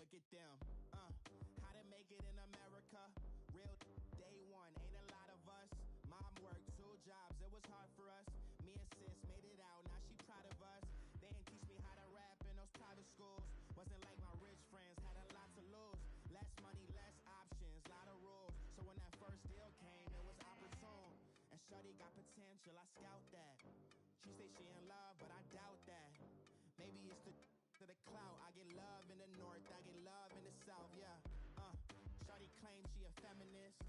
look at them. How to make it in America? Real day one, ain't a lot of us. Mom worked 2 jobs, it was hard for us. Me and sis made it out, now she proud of us. They didn't teach me how to rap in those private schools. Wasn't like my rich friends, had a lot to lose. Less money, less options, lot of rules. So when that first deal came, it was opportune. And shorty got potential, I scout that. She say she in love, but I doubt that. Maybe it's the clout. I get love in the north, I get love in the south, yeah. Shorty claims she a feminist,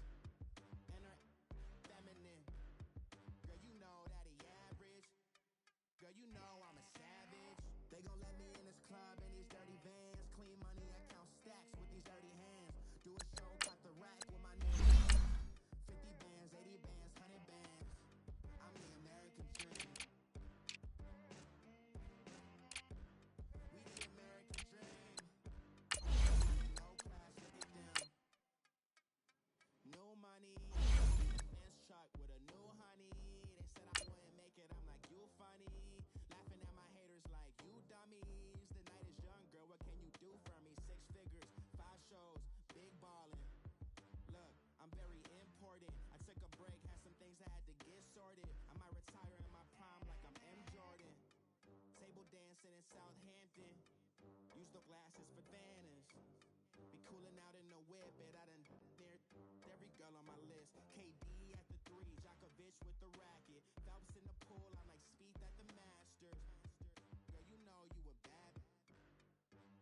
and her feminine. Girl, you know that he average. Girl, you know I'm a savage. They gon' let me in this club in these dirty vans. Clean money, I count stacks with these dirty hands. Do a show, cut the rack with my name. 50 bands, 80 bands, 100 bands. I'm the American dream. We the American dream. Low class, look at them. New money, Benz truck with a new honey. They said I wouldn't make it, I'm like, you funny. Laughing at my haters like, you dummies. The night is young, girl, what can you do for me? 6 figures, 5 shows, big ballin'. Look, I'm very important. I took a break, had some things I had to get sorted. I might retire in my prime like I'm M. Jordan. Table dancing in Southampton. Use the glasses for Vannas. Be cooling out in the whip, and I done dared every girl on my list. KD at the 3, Djokovic with the racket. Phelps in the pool, I'm like Speed at the Masters. Girl, you know you a bad.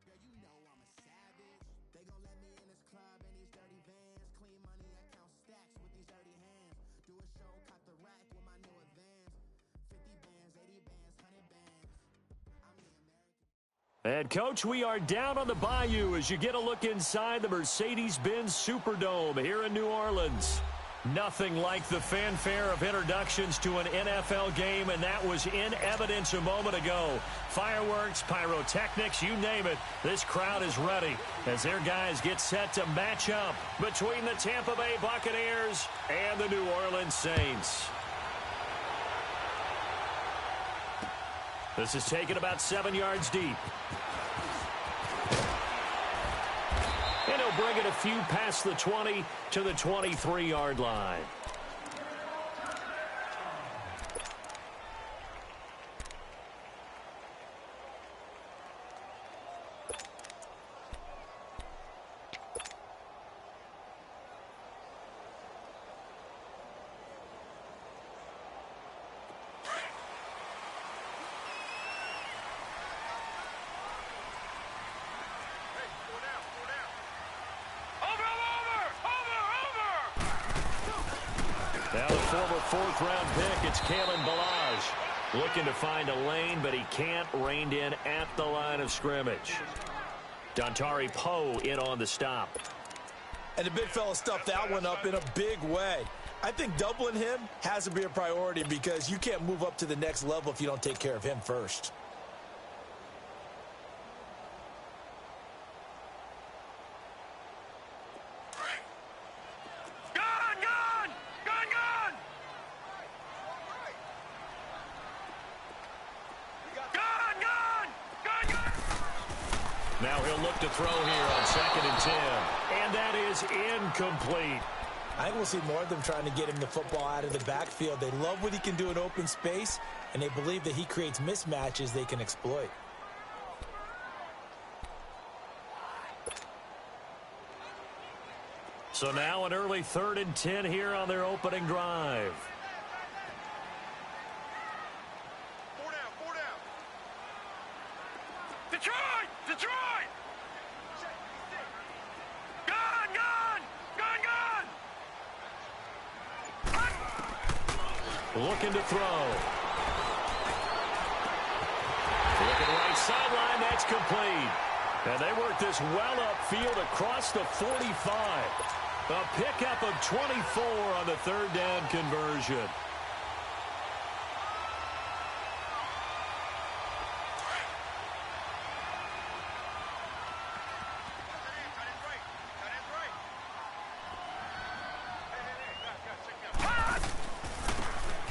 Girl, you know I'm a savage. They gon' let me in this club in these dirty vans. Clean money, I count stacks with these dirty hands. Do a show, cut the rack with my new advance. 50 bands, 80 bands, 100 bands. I'm the American. And, Coach, we are down on the bayou as you get a look inside the Mercedes-Benz Superdome here in New Orleans. Nothing like the fanfare of introductions to an NFL game, and that was in evidence a moment ago. Fireworks, pyrotechnics, you name it. This crowd is ready as their guys get set to match up between the Tampa Bay Buccaneers and the New Orleans Saints. This is taken about 7 yards deep. And he'll bring it a few past the 20 to the 23-yard line. Now the former 4th-round pick, it's Kalen Ballage. Looking to find a lane, but he can't. Reined in at the line of scrimmage. Dontari Poe in on the stop. And the big fella stuffed that one up in a big way. I think doubling him has to be a priority because you can't move up to the next level if you don't take care of him first. Now he'll look to throw here on 2nd and 10. And that is incomplete. I think we'll see more of them trying to get him the football out of the backfield. They love what he can do in open space, and they believe that he creates mismatches they can exploit. So now an early 3rd and 10 here on their opening drive. Detroit! Gun! Looking to throw. Looking right sideline, that's complete. And they work this well upfield across the 45. A pickup of 24 on the 3rd down conversion.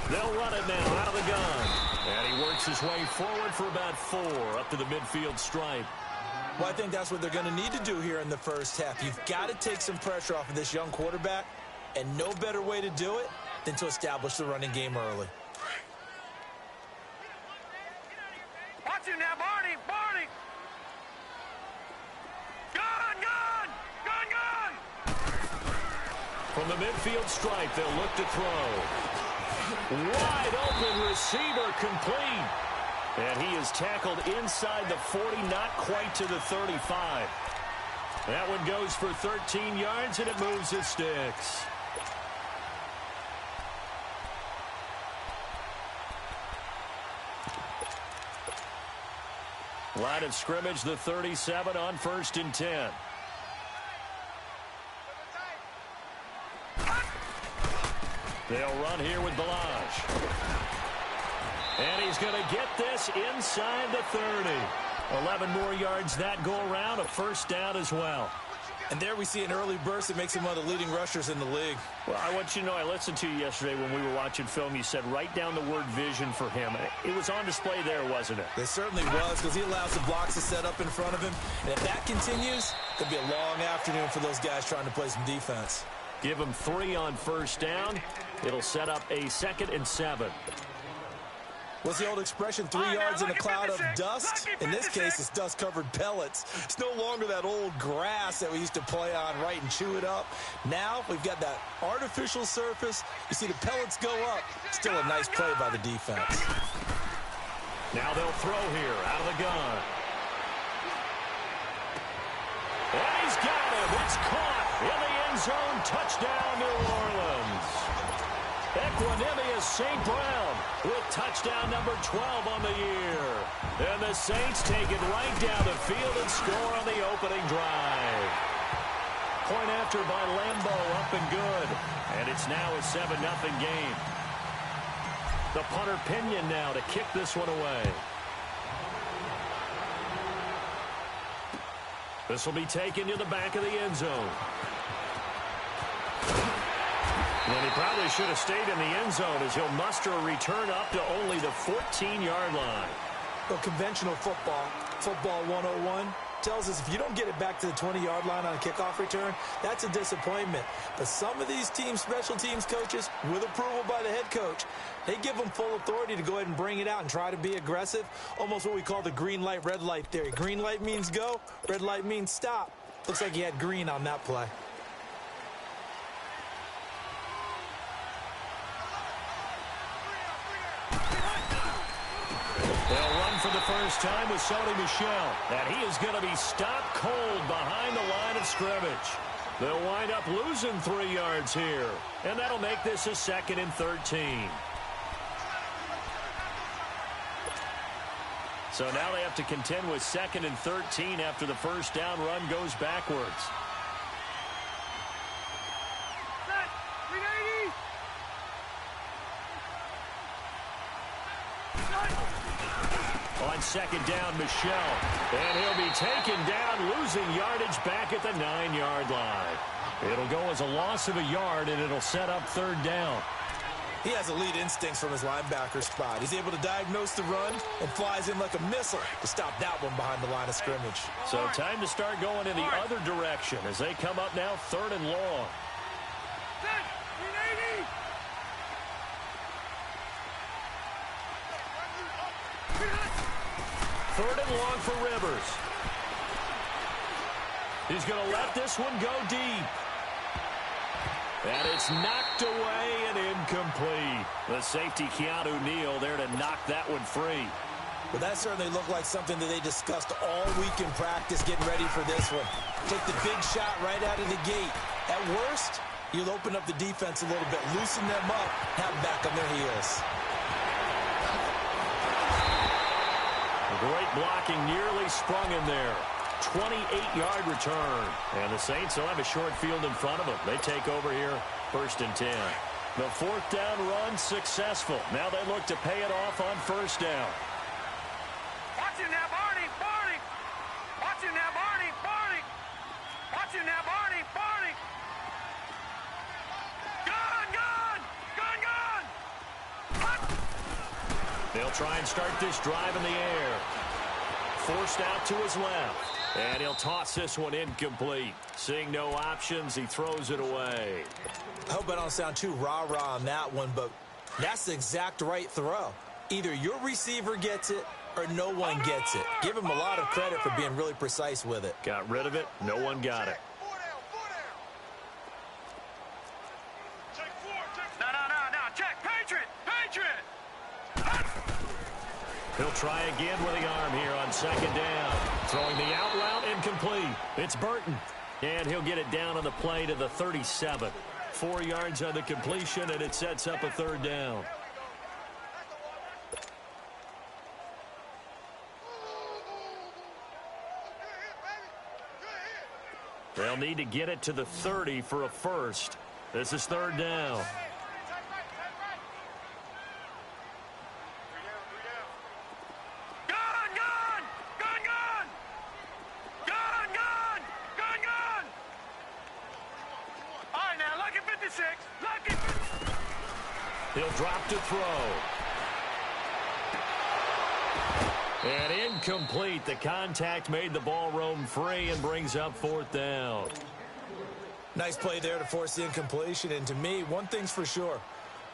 They'll run it now out of the gun. And he works his way forward for about 4 up to the midfield stripe. Well, I think that's what they're going to need to do here in the first half. You've got to take some pressure off of this young quarterback, and no better way to do it than to establish the running game early. Watch him now, Barney! Barney! Gun! Gun! Gun! Gun! From the midfield stripe, they'll look to throw. Wide open receiver, complete. And he is tackled inside the 40, not quite to the 35. That one goes for 13 yards, and it moves the sticks. Line of scrimmage, the 37 on 1st and 10. They'll run here with Balaj. And he's going to get this inside the 30. 11 more yards that go around, a first down as well. And there we see an early burst that makes him one of the leading rushers in the league. Well, I want you to know, I listened to you yesterday when we were watching film. You said write down the word vision for him. It was on display there, wasn't it? It certainly was, because he allows the blocks to set up in front of him. And if that continues, it could be a long afternoon for those guys trying to play some defense. Give him 3 on first down. It'll set up a 2nd and 7. What's the old expression, 3 yards in a cloud of dust? In this case, it's dust-covered pellets. It's no longer that old grass that we used to play on, right, and chew it up. Now we've got that artificial surface. You see the pellets go up. Still a nice play by the defense. Now they'll throw here out of the gun. And he's got him. It's caught in the end zone. Touchdown, New Orleans. Equanimous St. Brown with touchdown number 12 on the year. And the Saints take it right down the field and score on the opening drive. Point after by Lambeau, up and good. And it's now a 7-0 game. The punter Pinion now to kick this one away. This will be taken to the back of the end zone. And he probably should have stayed in the end zone as he'll muster a return up to only the 14-yard line. Well, conventional football 101, tells us if you don't get it back to the 20-yard line on a kickoff return, that's a disappointment. But some of these teams, special teams coaches, with approval by the head coach, they give them full authority to go ahead and bring it out and try to be aggressive, almost what we call the green light, red light theory. Green light means go, red light means stop. Looks like he had green on that play. They'll run for the first time with Sony Michel. And he is going to be stopped cold behind the line of scrimmage. They'll wind up losing 3 yards here. And that'll make this a 2nd and 13. So now they have to contend with 2nd and 13 after the first down run goes backwards. On 2nd down, Michel. And he'll be taken down, losing yardage back at the 9-yard line. It'll go as a loss of a yard, and it'll set up 3rd down. He has elite instincts from his linebacker spot. He's able to diagnose the run and flies in like a missile to stop that one behind the line of scrimmage. So time to start going in the other direction as they come up now 3rd and long. Third and long for Rivers. He's going to let this one go deep. And it's knocked away and incomplete. The safety, Keanu Neal, there to knock that one free. Well, that certainly looked like something that they discussed all week in practice getting ready for this one. Take the big shot right out of the gate. At worst, you'll open up the defense a little bit, loosen them up, have them back on their heels. Great blocking, nearly sprung in there. 28-yard return. And the Saints will have a short field in front of them. They take over here, 1st and 10. The 4th down run successful. Now they look to pay it off on 1st down. Watch him now, Barney! Barney! Watch him now, Barney! Barney! Watch him now, Barney! Barney! Gun! Gun! Gun! Gun! Hot! They'll try and start this drive in the air. Forced out to his left. And he'll toss this one incomplete. Seeing no options, he throws it away. I hope I don't sound too rah-rah on that one, but that's the exact right throw. Either your receiver gets it or no one gets it. Give him a lot of credit for being really precise with it. Got rid of it. No one got it. No. Check. Patriot. He'll try again with the arm here on second down. Throwing the out route, incomplete. It's Burton. And he'll get it down on the play to the 37. 4 yards on the completion, and it sets up a third down. They'll need to get it to the 30 for a first. This is third down. He'll drop to throw. And incomplete. The contact made the ball roam free and brings up fourth down. Nice play there to force the incompletion. And to me, one thing's for sure.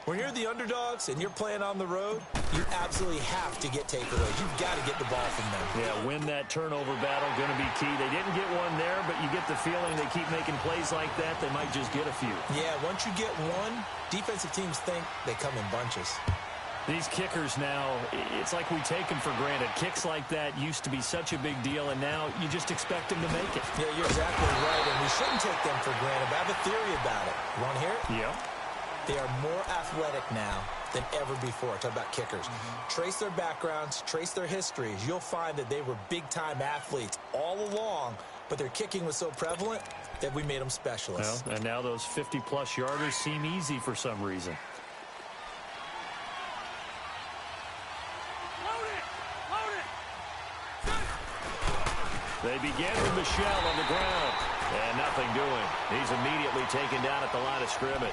When you're the underdogs and you're playing on the road, you absolutely have to get takeaways. You've got to get the ball from them. Yeah, win that turnover battle, going to be key. They didn't get one there, but you get the feeling they keep making plays like that, they might just get a few. Yeah, once you get one, defensive teams think they come in bunches. These kickers now, it's like we take them for granted. Kicks like that used to be such a big deal, and now you just expect them to make it. Yeah, you're exactly right, and we shouldn't take them for granted. But I have a theory about it. You want to hear it? Yeah. They are more athletic now than ever before. Talk about kickers. Trace their backgrounds, trace their histories. You'll find that they were big-time athletes all along, but their kicking was so prevalent that we made them specialists. Well, and now those 50-plus yarders seem easy for some reason. They begin with Michelle on the ground. And nothing doing. He's immediately taken down at the line of scrimmage.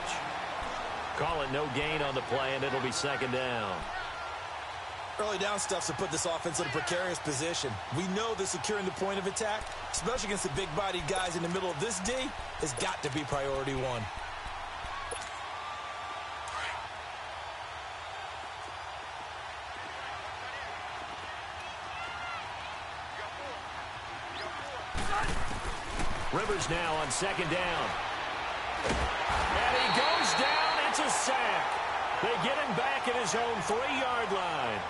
Call it no gain on the play, and it'll be second down. Early down stuffs to put this offense in a precarious position. We know that securing the point of attack, especially against the big-bodied guys in the middle of this D, has got to be priority one. Rivers now on second down. And he goes down. It's a sack. They get him back at his own 3-yard line.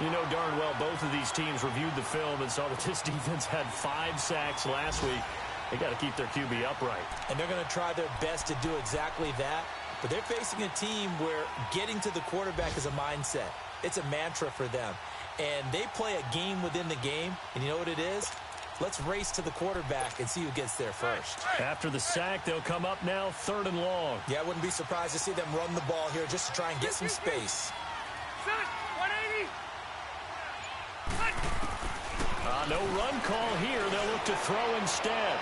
You know darn well both of these teams reviewed the film and saw that this defense had 5 sacks last week. They got to keep their QB upright. And they're going to try their best to do exactly that. But they're facing a team where getting to the quarterback is a mindset. It's a mantra for them. And they play a game within the game. And you know what it is? Let's race to the quarterback and see who gets there first. After the sack, they'll come up now 3rd and long. Yeah, I wouldn't be surprised to see them run the ball here just to try and get some space. 180. No run call here. They'll look to throw instead.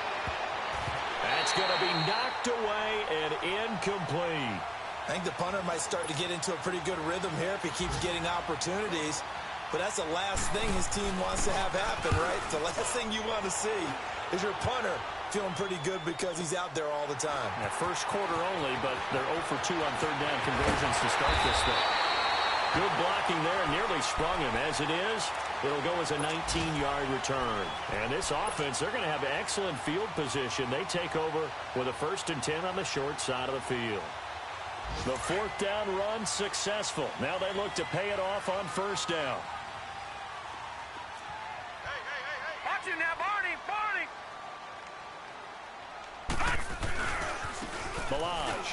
That's going to be knocked away and incomplete. I think the punter might start to get into a pretty good rhythm here if he keeps getting opportunities. But that's the last thing his team wants to have happen, right? The last thing you want to see is your punter feeling pretty good because he's out there all the time. Yeah, first quarter only, but they're 0 for 2 on third down conversions to start this thing. Good blocking there, nearly sprung him. As it is, it'll go as a 19-yard return. And this offense, they're going to have excellent field position. They take over with a 1st and 10 on the short side of the field. The 4th down run successful. Now they look to pay it off on 1st down. Watch it now, Barney. Balaj.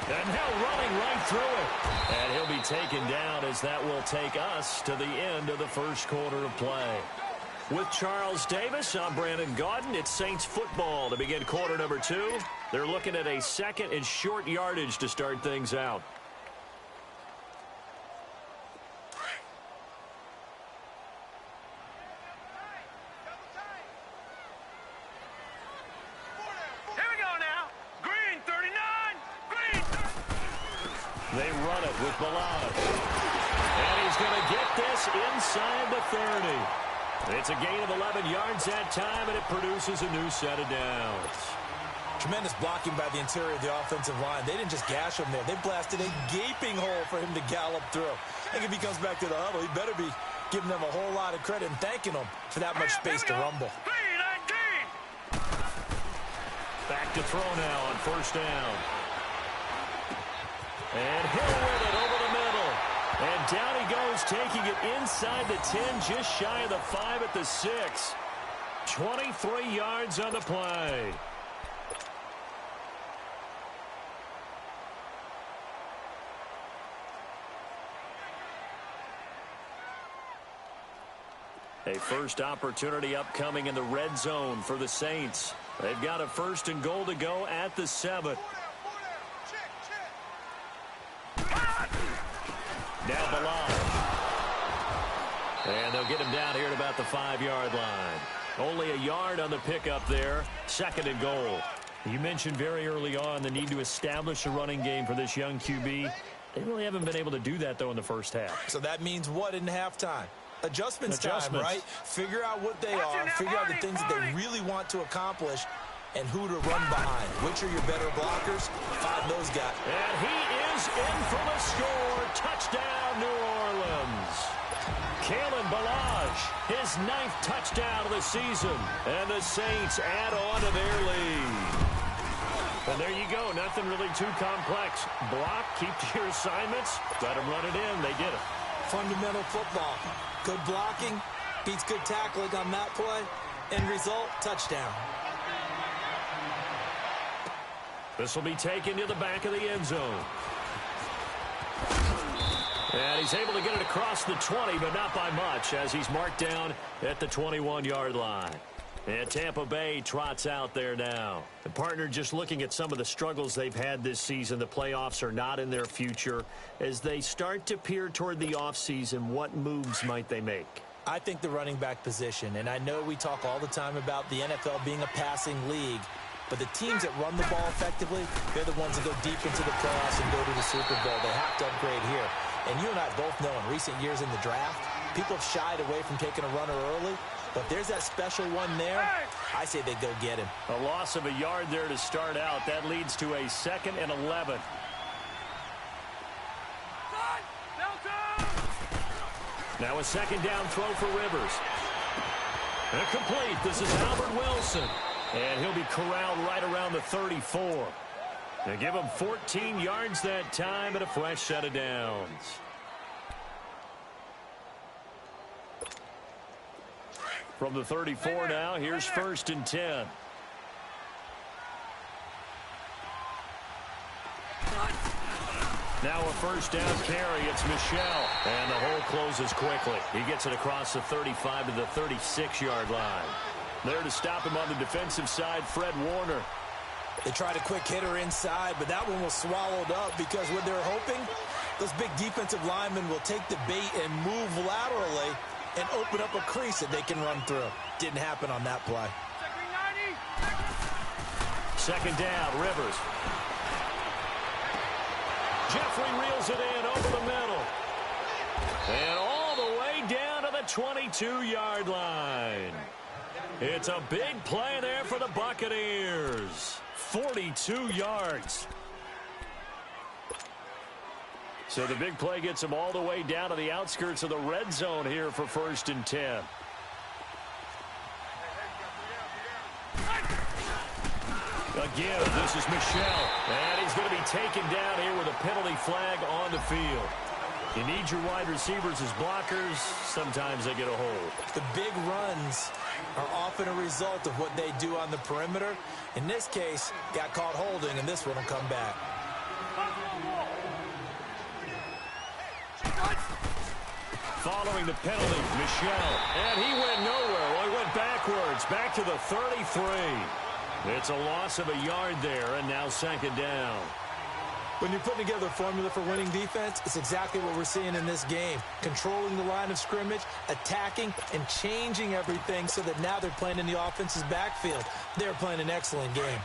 And now running right through it. And he'll be taken down as that will take us to the end of the first quarter of play. With Charles Davis, I'm Brandon Gaudin. It's Saints football to begin quarter number 2. They're looking at a 2nd and short yardage to start things out. Here we go now. Green 39. Green. They run it with Balaj. And he's going to get this inside the 30. It's a gain of 11 yards that time, and it produces a new set of downs. Tremendous blocking by the interior of the offensive line. They didn't just gash him there. They blasted a gaping hole for him to gallop through. I think if he comes back to the huddle, he better be giving them a whole lot of credit and thanking them for that much space to rumble. 3-19. Back to throw now on first down. And Hill with it over the middle. And down he goes, taking it inside the 10, just shy of the 5 at the 6. 23 yards on the play. A first opportunity upcoming in the red zone for the Saints. They've got a 1st and goal to go at the 7. Now Balaj. And they'll get him down here at about the 5-yard line. Only a yard on the pickup there. 2nd and goal. You mentioned very early on the need to establish a running game for this young QB. They really haven't been able to do that, though, in the first half. So that means what in halftime? Adjustments time, right? Figure out what they are, figure out the things that they really want to accomplish, and who to run behind. Which are your better blockers? Find those guys. And he is in for the score. Touchdown, New Orleans. Kalen Balaj, his 9th touchdown of the season. And the Saints add on to their lead. And there you go. Nothing really too complex. Block, keep to your assignments, let them run it in. They did it. Fundamental football. Good blocking beats good tackling on that play. End result, touchdown. This will be taken to the back of the end zone. And he's able to get it across the 20, but not by much, as he's marked down at the 21-yard line. And Tampa Bay trots out there now. The partner, just looking at some of the struggles they've had this season, the playoffs are not in their future. As they start to peer toward the offseason, what moves might they make? I think the running back position, and I know we talk all the time about the NFL being a passing league, but the teams that run the ball effectively, they're the ones that go deep into the playoffs and go to the Super Bowl. They have to upgrade here. And you and I both know in recent years in the draft, people have shied away from taking a runner early. But there's that special one there. I say they go get him. A loss of a yard there to start out. That leads to a 2nd and 11. Now a 2nd down throw for Rivers. And complete. This is Albert Wilson. And he'll be corralled right around the 34. They give him 14 yards that time and a fresh set of downs. From the 34 now, here's 1st and 10. Now a 1st down carry. It's Michel. And the hole closes quickly. He gets it across the 35 to the 36-yard line. There to stop him on the defensive side, Fred Warner. They tried a quick hitter inside, but that one was swallowed up because what they're hoping, those big defensive linemen will take the bait and move laterally and open up a crease that they can run through. Didn't happen on that play. 2nd down, Rivers. Jeffrey reels it in over the middle. And all the way down to the 22-yard line. It's a big play there for the Buccaneers. 42 yards. So the big play gets them all the way down to the outskirts of the red zone here for 1st and 10. Again, this is Michel. And he's going to be taken down here with a penalty flag on the field. You need your wide receivers as blockers. Sometimes they get a hold. The big runs are often a result of what they do on the perimeter. In this case, got caught holding, and this one will come back. Following the penalty, Michel. And he went nowhere. Well, he went backwards, back to the 33. It's a loss of a yard there, and now 2nd down. When you're putting together a formula for winning defense, it's exactly what we're seeing in this game. Controlling the line of scrimmage, attacking, and changing everything so that now they're playing in the offense's backfield. They're playing an excellent game.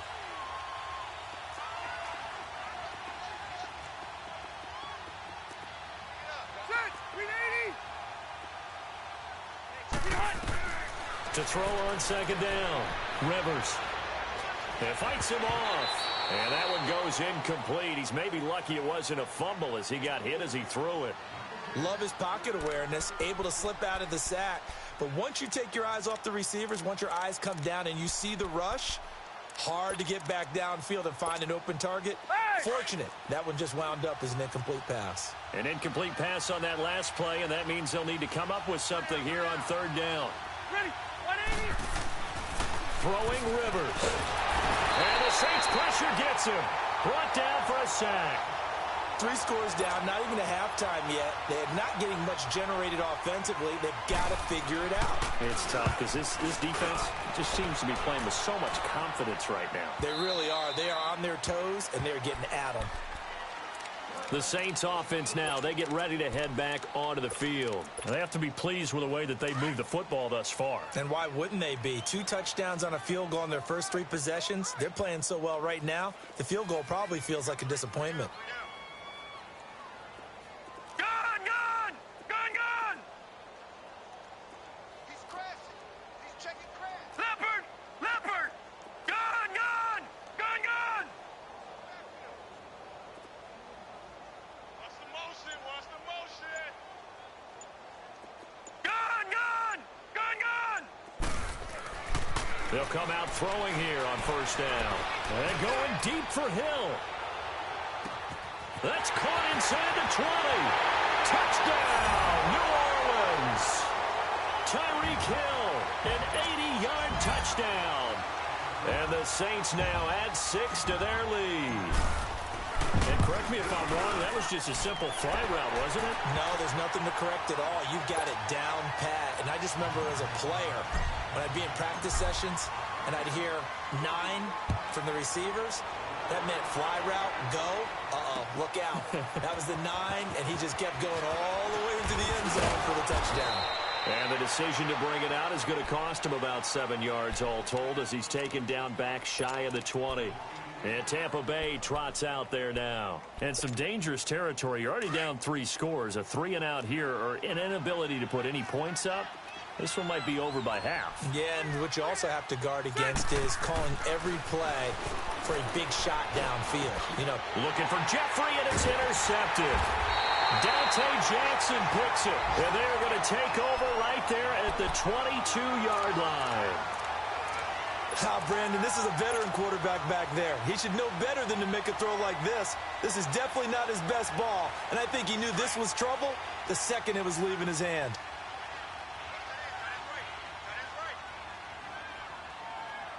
To throw on second down. Rivers. It fights him off. And that one goes incomplete. He's maybe lucky it wasn't a fumble as he got hit as he threw it. Love his pocket awareness, able to slip out of the sack. But once you take your eyes off the receivers, once your eyes come down and you see the rush, hard to get back downfield and find an open target. Fortunate, that one just wound up as an incomplete pass. An incomplete pass on that last play, and that means they'll need to come up with something here on third down. Ready, 180. Throwing Rivers. And the Saints pressure gets him. Brought down for a sack. 3 scores down, not even a halftime yet. They're not getting much generated offensively. They've got to figure it out. It's tough because this defense just seems to be playing with so much confidence right now. They really are. They are on their toes, and they're getting at them. The Saints offense now, they get ready to head back onto the field. They have to be pleased with the way that they've moved the football thus far. And why wouldn't they be? 2 touchdowns on a field goal in their first 3 possessions. They're playing so well right now, the field goal probably feels like a disappointment. Gun! He's crashing. He's checking crash. Leopard! Gun! What's the motion? Gun! They'll come out throwing here on first down. And going deep for Hill. That's caught inside the 20. Touchdown, New Orleans. Tyreek Hill, an 80-yard touchdown. And the Saints now add 6 to their lead. And correct me if I'm wrong, that was just a simple fly route, wasn't it? No, there's nothing to correct at all. You've got it down pat. And I just remember as a player, when I'd be in practice sessions and I'd hear 9 from the receivers, that meant fly route, go, look out. That was the 9, and he just kept going all the way into the end zone for the touchdown. And the decision to bring it out is going to cost him about 7 yards all told as he's taken down back shy of the 20. And Tampa Bay trots out there now. And some dangerous territory. You're already down 3 scores. A 3-and-out here or an inability to put any points up. This one might be over by half. Yeah, and what you also have to guard against is calling every play for a big shot downfield. You know, looking for Jeffrey, and it's intercepted. Dante Jackson picks it. And they're going to take over right there at the 22-yard line. Brandon, this is a veteran quarterback back there. He should know better than to make a throw like this. This is definitely not his best ball, and I think he knew this was trouble the second it was leaving his hand.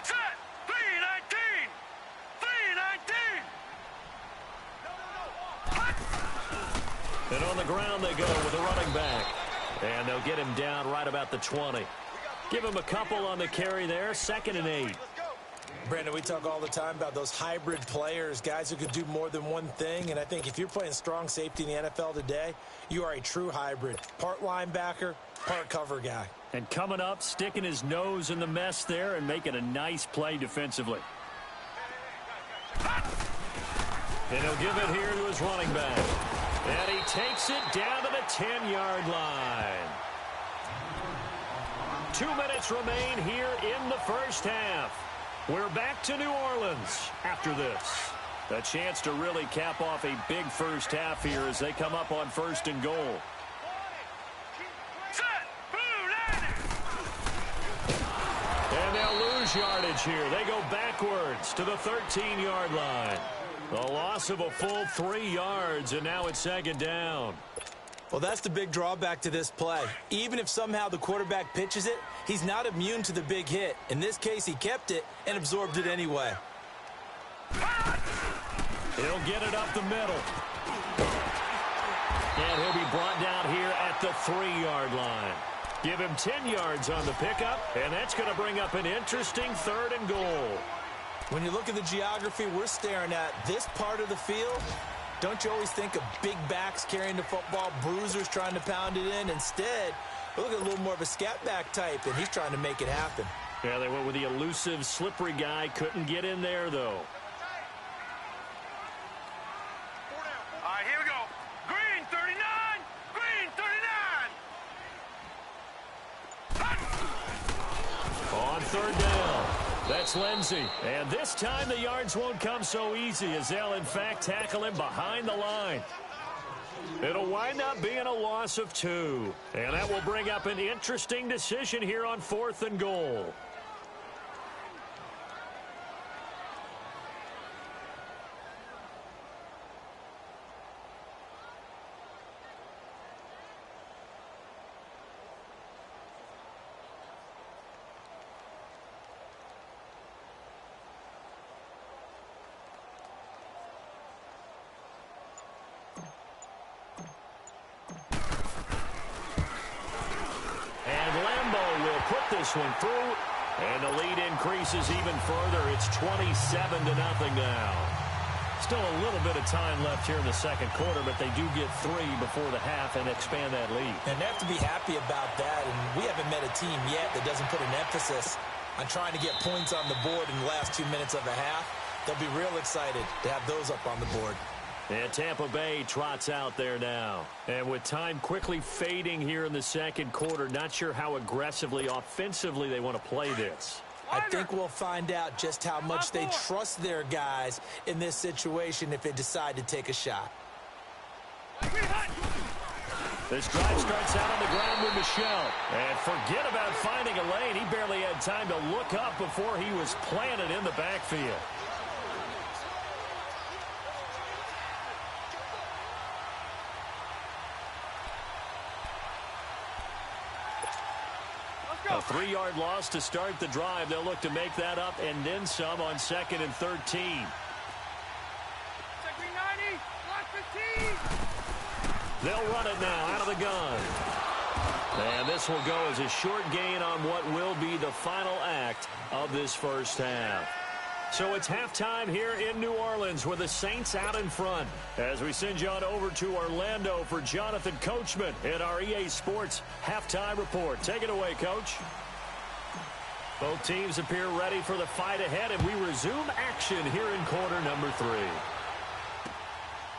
Set! 319! 319! And on the ground they go with a running back. And they'll get him down right about the 20. Give him a couple on the carry there, 2nd and 8. Brandon, we talk all the time about those hybrid players, guys who could do more than one thing, and I think if you're playing strong safety in the NFL today, you are a true hybrid. Part linebacker, part cover guy. And coming up, sticking his nose in the mess there and making a nice play defensively. And he'll give it here to his running back. And he takes it down to the 10-yard line. 2 minutes remain here in the first half. We're back to New Orleans after this. A chance to really cap off a big first half here as they come up on 1st and goal. Set! Blue landing! And they'll lose yardage here. They go backwards to the 13-yard line. A loss of a full 3 yards, and now it's 2nd down. Well, that's the big drawback to this play. Even if somehow the quarterback pitches it, he's not immune to the big hit. In this case, he kept it and absorbed it anyway. He'll get it up the middle. And he'll be brought down here at the 3-yard line. Give him 10 yards on the pickup, and that's going to bring up an interesting 3rd and goal. When you look at the geography we're staring at, this part of the field, don't you always think of big backs carrying the football, bruisers trying to pound it in? Instead, we look at a little more of a scat back type, and he's trying to make it happen. Yeah, they went with the elusive, slippery guy. Couldn't get in there, though. All right, here we go. Green 39! Green 39! third down. That's Lindsey. And this time the yards won't come so easy as they'll, in fact, tackle him behind the line. It'll wind up being a loss of 2. And that will bring up an interesting decision here on 4th and goal. This one through, and the lead increases even further. It's 27-0 now. Still a little bit of time left here in the second quarter, but they do get 3 before the half and expand that lead. And they have to be happy about that, and we haven't met a team yet that doesn't put an emphasis on trying to get points on the board in the last 2 minutes of a half. They'll be real excited to have those up on the board. And Tampa Bay trots out there now. And with time quickly fading here in the second quarter, not sure how aggressively, offensively they want to play this. I think we'll find out just how much they trust their guys in this situation if they decide to take a shot. This drive starts out on the ground with Michel. And forget about finding a lane. He barely had time to look up before he was planted in the backfield. A 3-yard loss to start the drive. They'll look to make that up and then some on 2nd and 13. They'll run it now out of the gun. And this will go as a short gain on what will be the final act of this first half. So it's halftime here in New Orleans with the Saints out in front. As we send you on over to Orlando for Jonathan Coachman in our EA Sports Halftime Report. Take it away, Coach. Both teams appear ready for the fight ahead, and we resume action here in quarter number 3.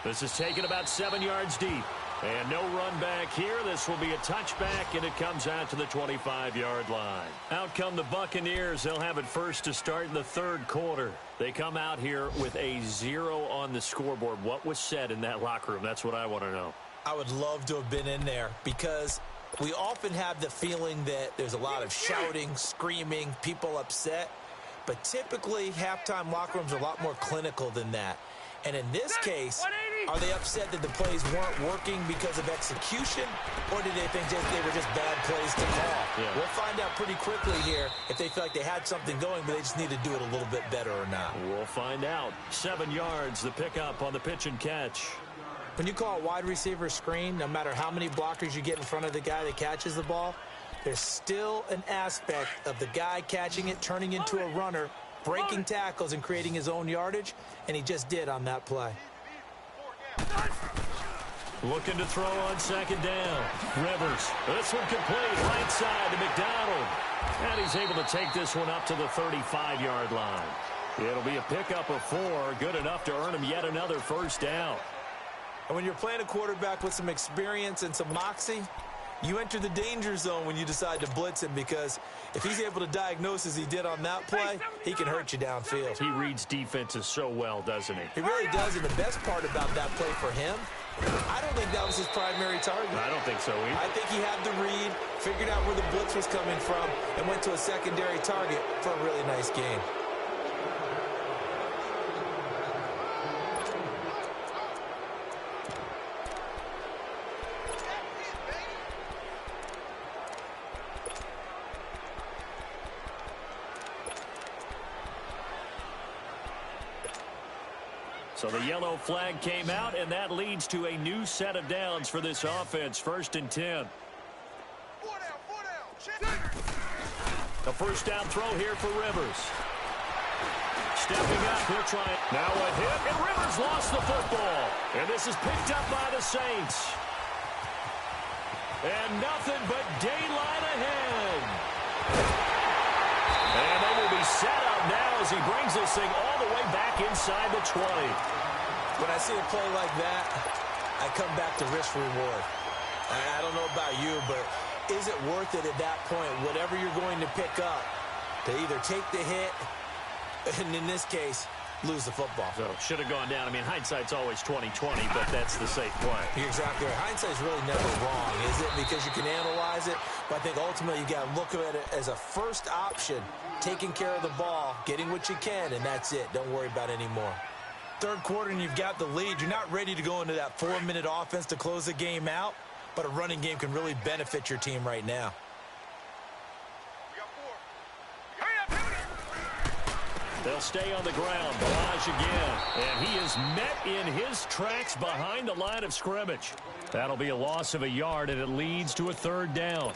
This is taken about 7 yards deep. And no run back here. This will be a touchback, and it comes out to the 25-yard line. Out come the Buccaneers. They'll have it first to start in the third quarter. They come out here with a 0 on the scoreboard. What was said in that locker room? That's what I want to know. I would love to have been in there because we often have the feeling that there's a lot of shouting, screaming, people upset. But typically, halftime locker rooms are a lot more clinical than that. And in this case, are they upset that the plays weren't working because of execution, or did they think they were just bad plays to call? Yeah. We'll find out pretty quickly here if they feel like they had something going, but they just need to do it a little bit better or not. We'll find out. 7 yards, the pickup on the pitch and catch. When you call a wide receiver screen, no matter how many blockers you get in front of the guy that catches the ball, there's still an aspect of the guy catching it, turning into a runner, breaking tackles and creating his own yardage, and he just did on that play. Looking to throw on 2nd down. Rivers. This one complete. Right side to McDonald. And he's able to take this one up to the 35-yard line. It'll be a pickup of 4. Good enough to earn him yet another first down. And when you're playing a quarterback with some experience and some moxie, you enter the danger zone when you decide to blitz him, because if he's able to diagnose as he did on that play, he can hurt you downfield. He reads defenses so well, doesn't he? He really does, and the best part about that play for him, I don't think that was his primary target. I don't think so either. I think he had the read, figured out where the blitz was coming from, and went to a secondary target for a really nice game. So the yellow flag came out, and that leads to a new set of downs for this offense. 1st and 10. The first down throw here for Rivers. Stepping up, he'll try it. Now a hit, and Rivers lost the football. And this is picked up by the Saints. And nothing but daylight ahead. And they will be set up now as he brings this thing all the way back inside the 20. When I see a play like that, I come back to risk reward. I don't know about you, but is it worth it at that point? Whatever you're going to pick up, to either take the hit, and in this case, lose the football. So should have gone down. I mean, hindsight's always 20/20, but that's the safe play. You're exactly right. Hindsight's really never wrong, is it? Because you can analyze it, but I think ultimately you got to look at it as a first option, taking care of the ball, getting what you can, and that's it. Don't worry about any more. Third quarter, and you've got the lead. You're not ready to go into that 4-minute offense to close the game out, but a running game can really benefit your team right now. They'll stay on the ground. Barrage again. And he is met in his tracks behind the line of scrimmage. That'll be a loss of a yard, and it leads to a third down.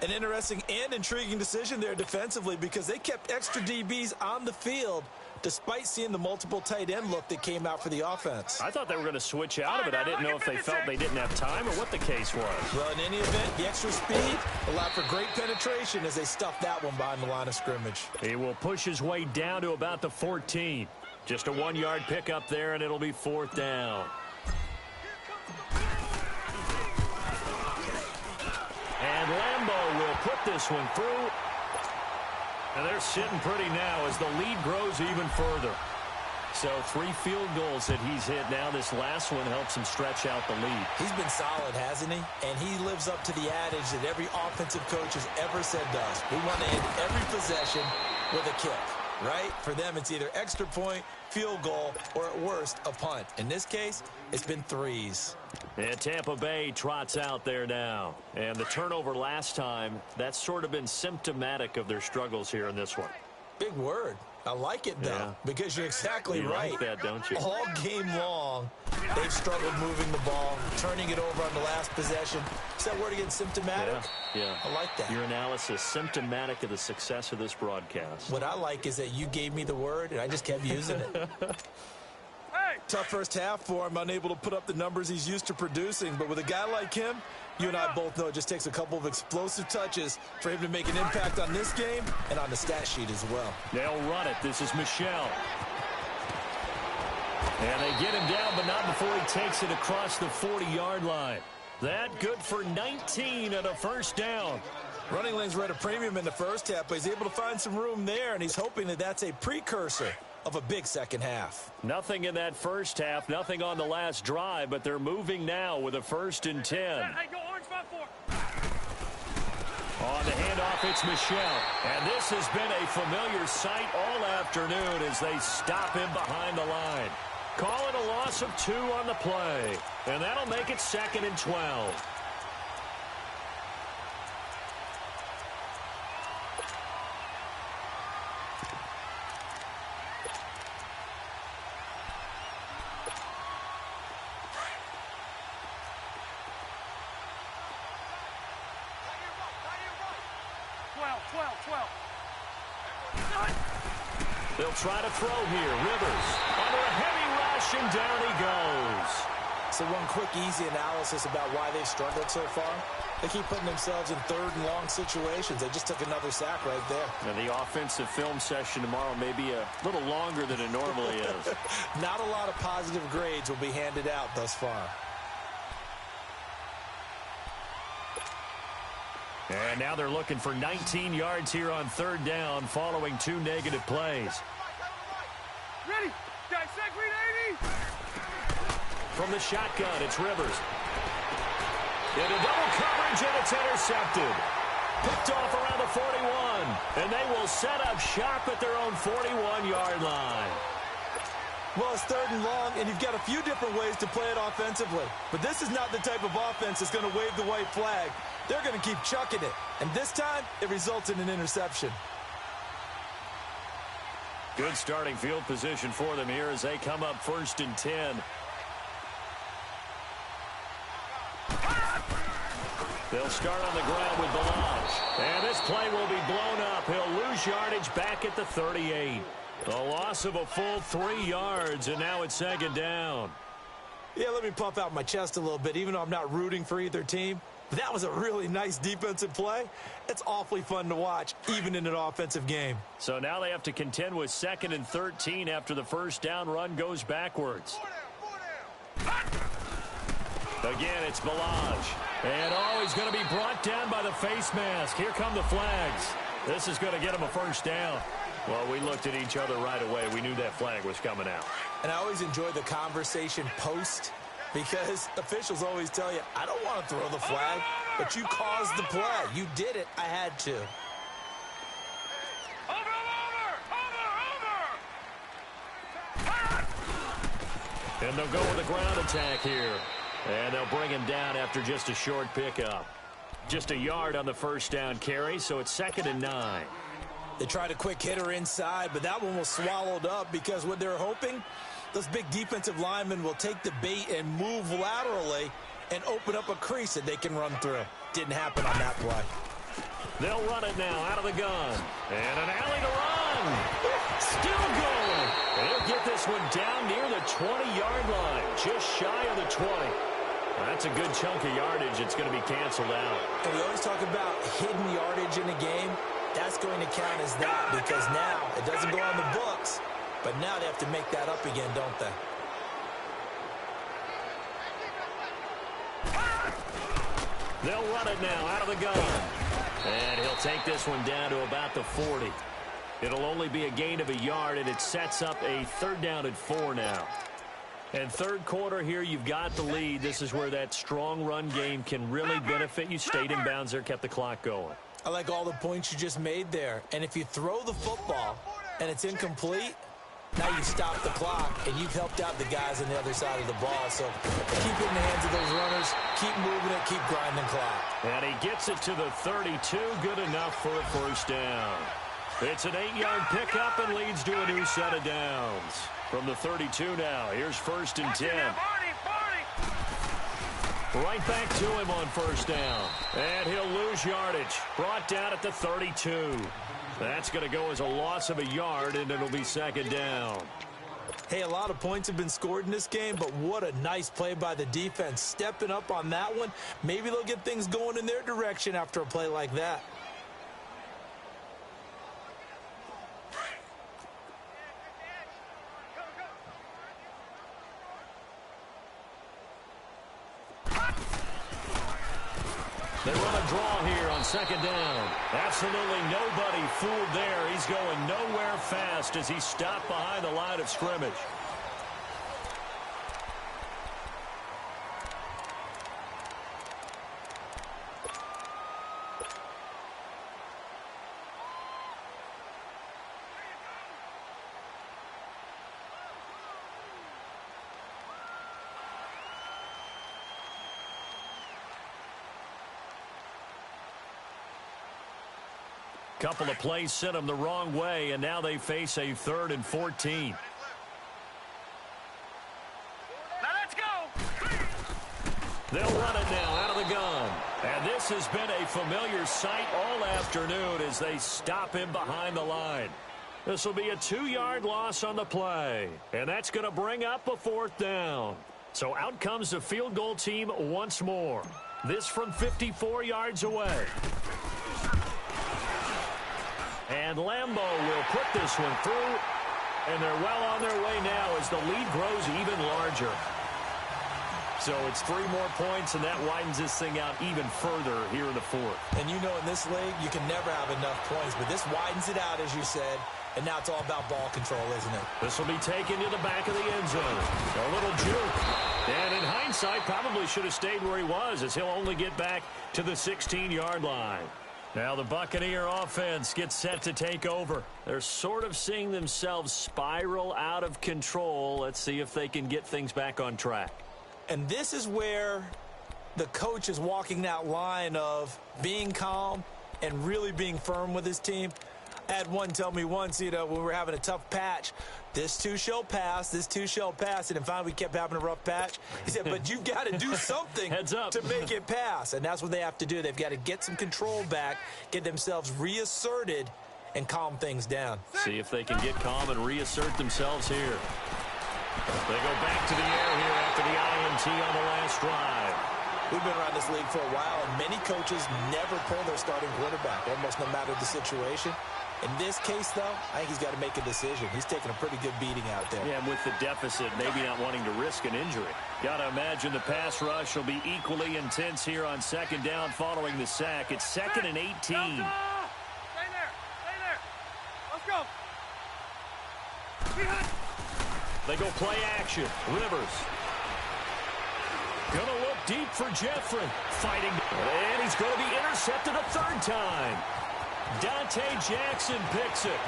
An interesting and intriguing decision there defensively because they kept extra DBs on the field despite seeing the multiple tight end look that came out for the offense. I thought they were going to switch out of it. I didn't know if they felt they didn't have time or what the case was. Well, in any event, the extra speed allowed for great penetration as they stuffed that one behind the line of scrimmage. He will push his way down to about the 14. Just a 1-yard pickup there, and it'll be fourth down. And Lambeau will put this one through. And they're sitting pretty now as the lead grows even further. So 3 field goals that he's hit now. This last one helps him stretch out the lead. He's been solid, hasn't he? And he lives up to the adage that every offensive coach has ever said to us. We want to end every possession with a kick, right? For them, it's either extra point, field goal, or at worst, a punt. In this case, it's been 3s. And Tampa Bay trots out there now. And the turnover last time, that's sort of been symptomatic of their struggles here in this one. Big word. I like it, though, because you're exactly right. You like that, don't you? All game long, they've struggled moving the ball, turning it over on the last possession. Is that word again, symptomatic? Yeah. I like that. Your analysis, symptomatic of the success of this broadcast. What I like is that you gave me the word, and I just kept using it. Tough first half for him, unable to put up the numbers he's used to producing. But with a guy like him, you and I both know it just takes a couple of explosive touches for him to make an impact on this game and on the stat sheet as well. They'll run it. This is Michel. And they get him down, but not before he takes it across the 40-yard line. That good for 19 and a first down. Running lanes were at a premium in the first half, but he's able to find some room there, and he's hoping that that's a precursor of a big second half. Nothing in that first half, nothing on the last drive, but they're moving now with a 1st and 10. On the handoff, it's Michel. And this has been a familiar sight all afternoon as they stop him behind the line. Call it a loss of 2 on the play. And that'll make it 2nd and 12. They'll try to throw here. Rivers under a heavy rush, and down he goes. So one quick, easy analysis about why they've struggled so far. They keep putting themselves in 3rd and long situations. They just took another sack right there. Now, the offensive film session tomorrow may be a little longer than it normally is. Not a lot of positive grades will be handed out thus far. And now they're looking for 19 yards here on 3rd down following 2 negative plays. Ready? Guys, set green 80. From the shotgun, it's Rivers. Into double coverage, and it's intercepted. Picked off around the 41. And they will set up shop at their own 41-yard line. Well, it's 3rd and long, and you've got a few different ways to play it offensively. But this is not the type of offense that's going to wave the white flag. They're going to keep chucking it. And this time, it results in an interception. Good starting field position for them here as they come up 1st and 10. They'll start on the ground with Balaj. And this play will be blown up. He'll lose yardage back at the 38. A loss of a full 3 yards, and now it's 2nd down. Yeah, let me puff out my chest a little bit, even though I'm not rooting for either team. That was a really nice defensive play. It's awfully fun to watch, even in an offensive game. So now they have to contend with 2nd and 13 after the first down run goes backwards. Again, it's Balaj. And he's going to be brought down by the face mask. Here come the flags. This is going to get him a first down. Well, we looked at each other right away. We knew that flag was coming out. And I always enjoy the conversation post because officials always tell you, I don't want to throw the flag, but you caused the play. You did it. I had to. And they'll go with a ground attack here. And they'll bring him down after just a short pickup. Just a yard on the first down carry, so it's 2nd and 9. They tried a quick hitter inside, but that one was swallowed up because what they're hoping, those big defensive linemen will take the bait and move laterally and open up a crease that they can run through. Didn't happen on that play. They'll run it now out of the gun. And an alley to run. Still going. And he'll get this one down near the 20-yard line, just shy of the 20. That's a good chunk of yardage. It's going to be canceled out. And we always talk about hidden yardage in a game. That's going to count as that because now it doesn't go on the books, but now they have to make that up again, don't they? They'll run it now out of the gun. And he'll take this one down to about the 40. It'll only be a gain of a yard, and it sets up a 3rd down and 4 now. And third quarter here, you've got the lead. This is where that strong run game can really benefit you. Stayed in bounds there, kept the clock going. I like all the points you just made there. And if you throw the football and it's incomplete, now you stop the clock, and you've helped out the guys on the other side of the ball. So keep it in the hands of those runners. Keep moving it. Keep grinding clock. And he gets it to the 32. Good enough for a first down. It's an 8-yard pickup and leads to a new set of downs. From the 32 now, here's 1st and 10. Right back to him on first down. And he'll lose yardage. Brought down at the 32. That's going to go as a loss of a yard, and it'll be 2nd down. Hey, a lot of points have been scored in this game, but what a nice play by the defense. Stepping up on that one. Maybe they'll get things going in their direction after a play like that. They run a draw here on 2nd down. Absolutely nobody fooled there. He's going nowhere fast as he stopped behind the line of scrimmage. Couple of plays sent them the wrong way, and now they face a 3rd and 14. Now let's go. They'll run it now out of the gun. And this has been a familiar sight all afternoon as they stop him behind the line. This will be a 2-yard loss on the play, and that's going to bring up a 4th down. So out comes the field goal team once more. This from 54 yards away. And Lambeau will put this one through, and they're well on their way now as the lead grows even larger. So it's 3 more points, and that widens this thing out even further here in the 4th. And you know in this league, you can never have enough points, but this widens it out, as you said, and now it's all about ball control, isn't it? This will be taken to the back of the end zone. A little juke. And in hindsight, probably should have stayed where he was, as he'll only get back to the 16-yard line. Now the Buccaneer offense gets set to take over. They're sort of seeing themselves spiral out of control. Let's see if they can get things back on track. And this is where the coach is walking that line of being calm and really being firm with his team. I had one tell me once, when we were having a tough patch, this too shall pass, this too shall pass. And finally we kept having a rough patch. He said, but you've got to do something Heads up. to make it pass. And that's what they have to do. They've got to get some control back, get themselves reasserted, and calm things down. See if they can get calm and reassert themselves here. They go back to the air here after the INT on the last drive. We've been around this league for a while, and many coaches never pull their starting quarterback, almost no matter the situation. In this case, though, I think he's got to make a decision. He's taking a pretty good beating out there. Yeah, and with the deficit, maybe not wanting to risk an injury. Got to imagine the pass rush will be equally intense here on 2nd down following the sack. It's 2nd and 18. They go play action. Rivers. Going to look deep for Jeffrey. Fighting. And he's going to be intercepted a third time. Dante Jackson picks it.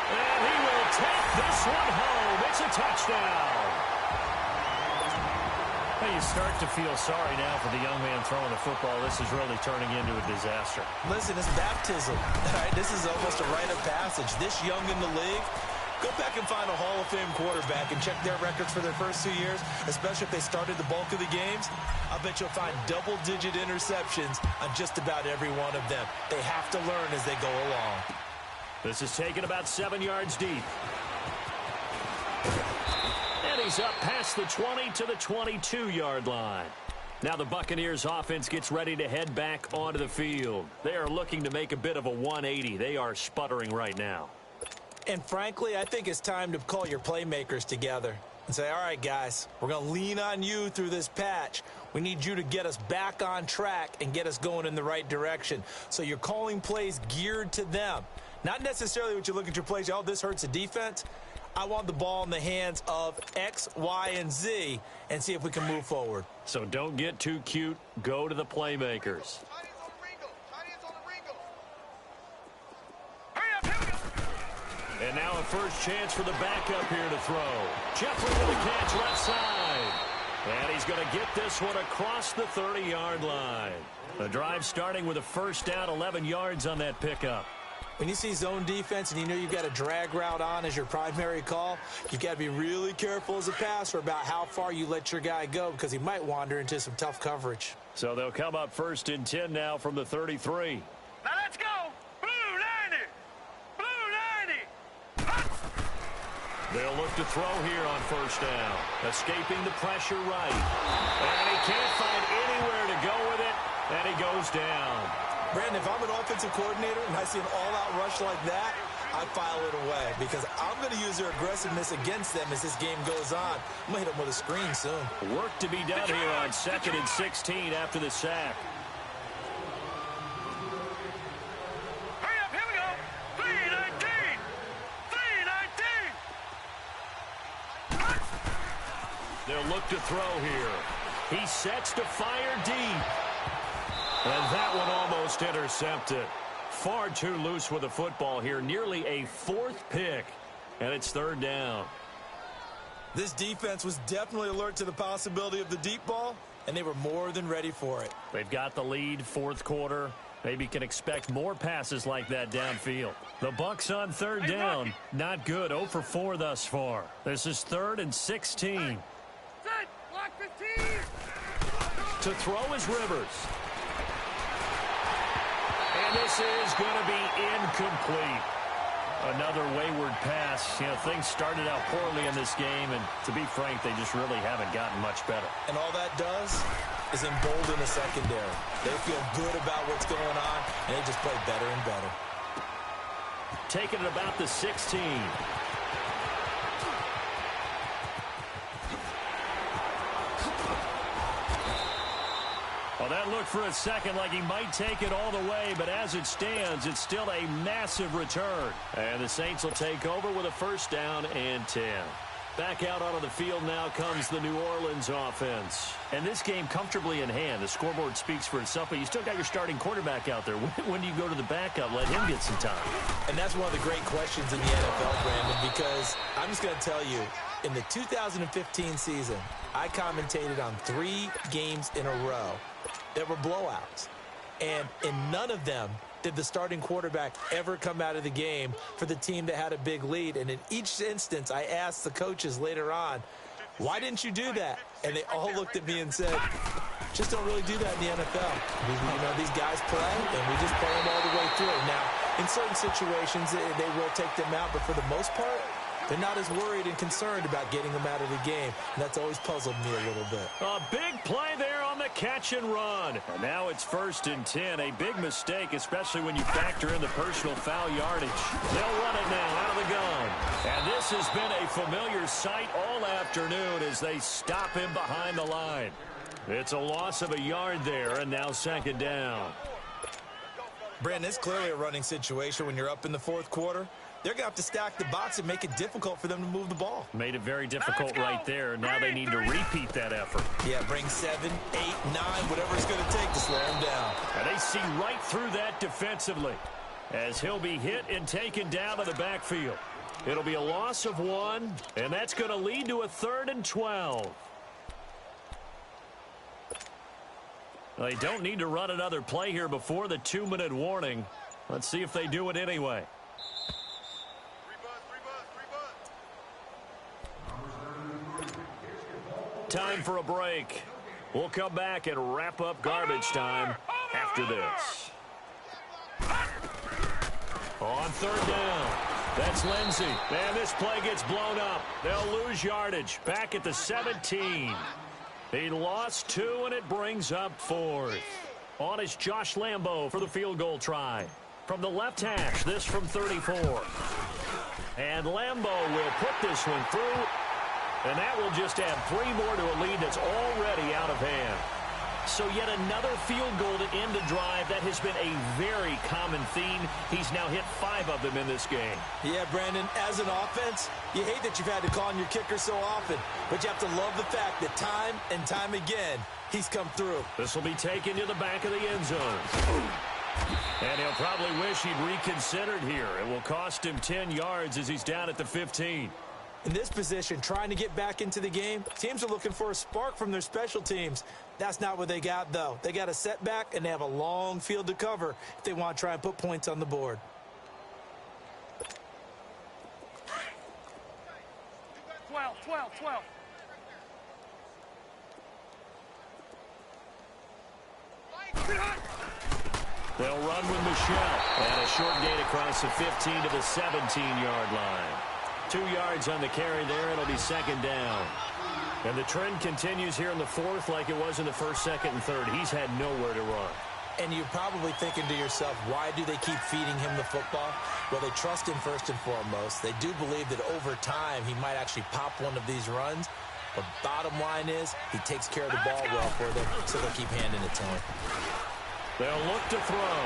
And he will take this one home. It's a touchdown. Well, you start to feel sorry now for the young man throwing the football. This is really turning into a disaster. Listen, it's baptism. All right, this is almost a rite of passage. This young in the league, go back and find a Hall of Fame quarterback and check their records for their first 2 years, especially if they started the bulk of the games. I'll bet you'll find double-digit interceptions on just about every one of them. They have to learn as they go along. This is taken about 7 yards deep. And he's up past the 20 to the 22-yard line. Now the Buccaneers offense gets ready to head back onto the field. They are looking to make a bit of a 180. They are sputtering right now. And frankly, I think it's time to call your playmakers together and say, all right, guys, we're going to lean on you through this patch. We need you to get us back on track and get us going in the right direction. So you're calling plays geared to them. Not necessarily what you look at your plays, oh, this hurts the defense. I want the ball in the hands of X, Y, and Z and see if we can move forward. So don't get too cute. Go to the playmakers. And now a first chance for the backup here to throw. Jeffrey with the catch left side. And he's going to get this one across the 30-yard line. The drive starting with a first down, 11 yards on that pickup. When you see zone defense and you know you've got a drag route on as your primary call, you've got to be really careful as a passer about how far you let your guy go because he might wander into some tough coverage. So they'll come up first and 10 now from the 33. Now let's go. Blue 90. Blue 90. They'll look to throw here on first down. Escaping the pressure right. And he can't find anywhere to go with it. And he goes down. Brandon, if I'm an offensive coordinator and I see an all-out rush like that, I file it away because I'm going to use their aggressiveness against them as this game goes on. I'm going to hit them with a screen soon. Work to be done here on 2nd and 16 after the sack. Hurry up, here we go. 319. 319. They'll look to throw here. He sets to fire deep. And that one almost intercepted. Far too loose with the football here. Nearly a fourth pick. And it's third down. This defense was definitely alert to the possibility of the deep ball, and they were more than ready for it. They've got the lead, fourth quarter. Maybe can expect more passes like that downfield. The Bucs on third down. Not good. 0 for 4 thus far. This is 3rd and 16. Set. Block 15. To throw is Rivers. And this is going to be incomplete. Another wayward pass. You know, things started out poorly in this game, and to be frank, they just really haven't gotten much better. And all that does is embolden the secondary. They feel good about what's going on, and they just play better and better. Taking it about the 16. Well, that looked for a second like he might take it all the way, but as it stands, it's still a massive return. And the Saints will take over with a first down and 10. Back out onto the field now comes the New Orleans offense. And this game comfortably in hand. The scoreboard speaks for itself, but you still got your starting quarterback out there. When do you go to the backup? Let him get some time. And that's one of the great questions in the NFL, Brandon, because I'm just going to tell you, in the 2015 season, I commentated on 3 games in a row that were blowouts. And in none of them did the starting quarterback ever come out of the game for the team that had a big lead. And in each instance, I asked the coaches later on, why didn't you do that? And they all looked at me and said, just don't really do that in the NFL. You know, these guys play, and we just play them all the way through. Now, in certain situations, they will take them out, but for the most part, they're not as worried and concerned about getting them out of the game. And that's always puzzled me a little bit. A big play there on the catch and run. And now it's 1st and 10. A big mistake, especially when you factor in the personal foul yardage. They'll run it now out of the gun. And this has been a familiar sight all afternoon as they stop him behind the line. It's a loss of a yard there, and now 2nd down. Brandon, it's clearly a running situation when you're up in the 4th quarter. they're going to have to stack the box and make it difficult for them to move the ball. Made it very difficult right there. Now they need to repeat that effort. Yeah, bring 7, 8, 9, whatever it's going to take to slow them down. And they see right through that defensively as he'll be hit and taken down to the backfield. It'll be a loss of 1, and that's going to lead to a 3rd and 12. They don't need to run another play here before the 2-minute warning. Let's see if they do it anyway. Time for a break. We'll come back and wrap up garbage time after this. On 3rd down, that's Lindsey. And this play gets blown up. They'll lose yardage back at the 17. He lost 2, and it brings up 4th. On is Josh Lambo for the field goal try. From the left hash, this from 34. And Lambo will put this one through. And that will just add 3 more to a lead that's already out of hand. So yet another field goal to end a drive. That has been a very common theme. He's now hit 5 of them in this game. Yeah, Brandon, as an offense, you hate that you've had to call on your kicker so often. But you have to love the fact that time and time again, he's come through. This will be taken to the back of the end zone. And he'll probably wish he'd reconsidered here. It will cost him 10 yards as he's down at the 15. In this position, trying to get back into the game, teams are looking for a spark from their special teams. That's not what they got, though. They got a setback, and they have a long field to cover if they want to try and put points on the board. Twelve. They'll run with Michelle. And a short gain across the 15 to the 17-yard line. 2 yards on the carry there. It'll be 2nd down. And the trend continues here in the 4th like it was in the 1st, 2nd, and 3rd. He's had nowhere to run. And you're probably thinking to yourself, why do they keep feeding him the football? Well, they trust him first and foremost. They do believe that over time he might actually pop one of these runs. But bottom line is he takes care of the ball well for them, so they'll keep handing it to him. They'll look to throw.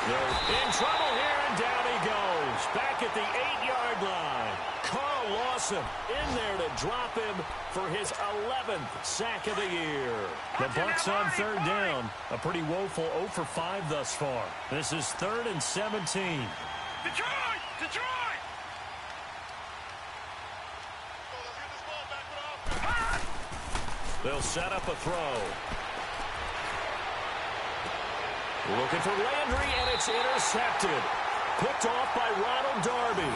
They're in trouble here, and down he goes. Back at the 8-yard line. Carl Lawson in there to drop him for his 11th sack of the year. The Bucs on 3rd down. A pretty woeful 0 for 5 thus far. This is 3rd and 17. Detroit! They'll set up a throw. Looking for Landry, and it's intercepted. Picked off by Ronald Darby.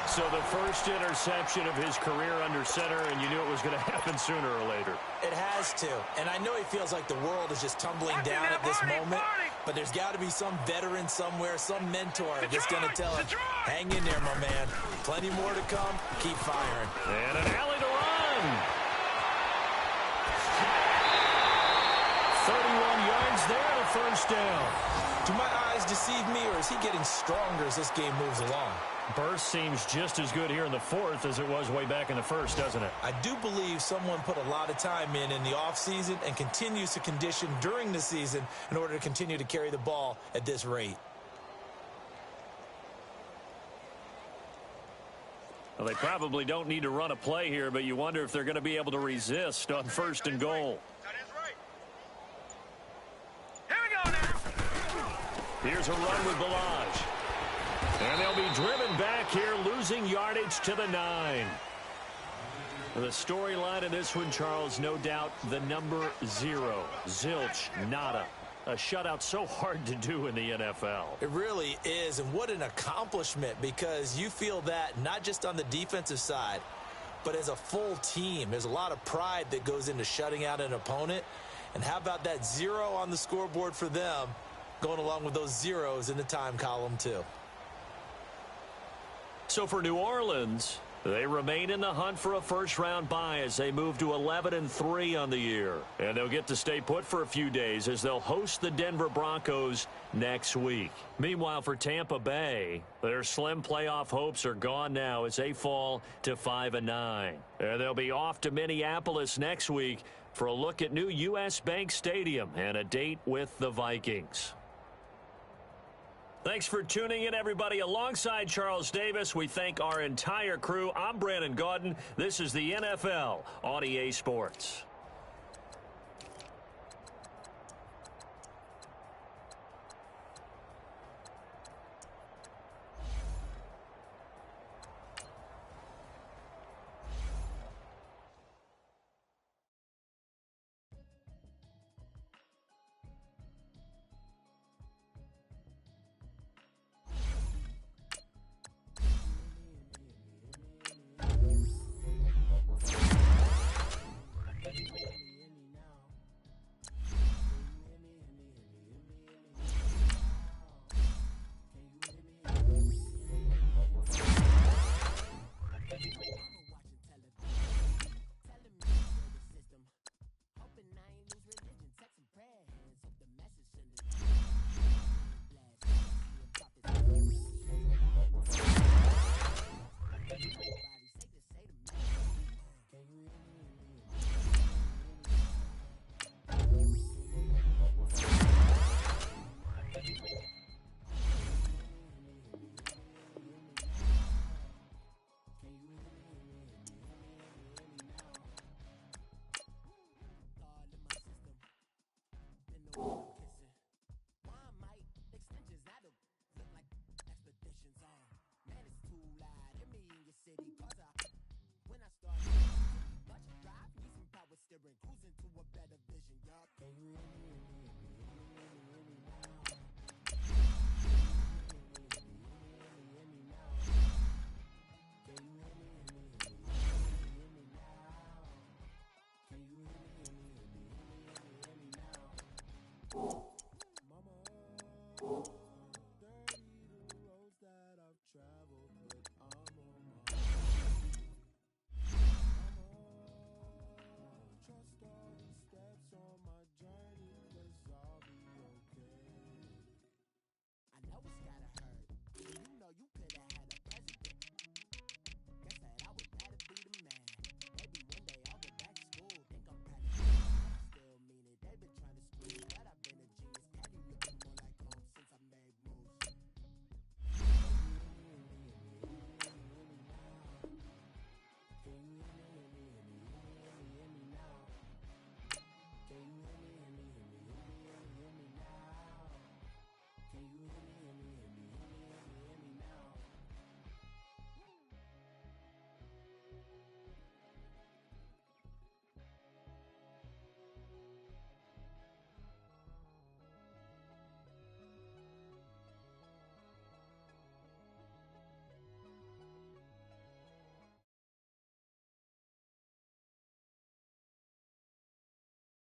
So the first interception of his career under center, and you knew it was going to happen sooner or later. It has to. And I know he feels like the world is just tumbling down at this moment. But there's got to be some veteran somewhere, some mentor that's going to tell him, hang in there, my man. Plenty more to come. Keep firing. And an alley to run. 31 yards there, the first down. Do my eyes deceive me, or is he getting stronger as this game moves along? Burst seems just as good here in the 4th as it was way back in the 1st, doesn't it? I do believe someone put a lot of time in the offseason and continues to condition during the season in order to continue to carry the ball at this rate. Well, they probably don't need to run a play here, but you wonder if they're going to be able to resist on 1st and goal. Here's a run with Balaj. And they'll be driven back here, losing yardage to the 9. The storyline in this one, Charles, no doubt the number 0. Zilch, nada. A shutout so hard to do in the NFL. It really is, and what an accomplishment, because you feel that not just on the defensive side, but as a full team. There's a lot of pride that goes into shutting out an opponent. And how about that 0 on the scoreboard for them, going along with those zeros in the time column too. So for New Orleans, they remain in the hunt for a first-round bye as they move to 11-3 on the year. And they'll get to stay put for a few days as they'll host the Denver Broncos next week. Meanwhile, for Tampa Bay, their slim playoff hopes are gone now as they fall to 5-9. And they'll be off to Minneapolis next week for a look at new U.S. Bank Stadium and a date with the Vikings. Thanks for tuning in, everybody. Alongside Charles Davis, we thank our entire crew. I'm Brandon Gaudin. This is the NFL on EA Sports. I know it's gotta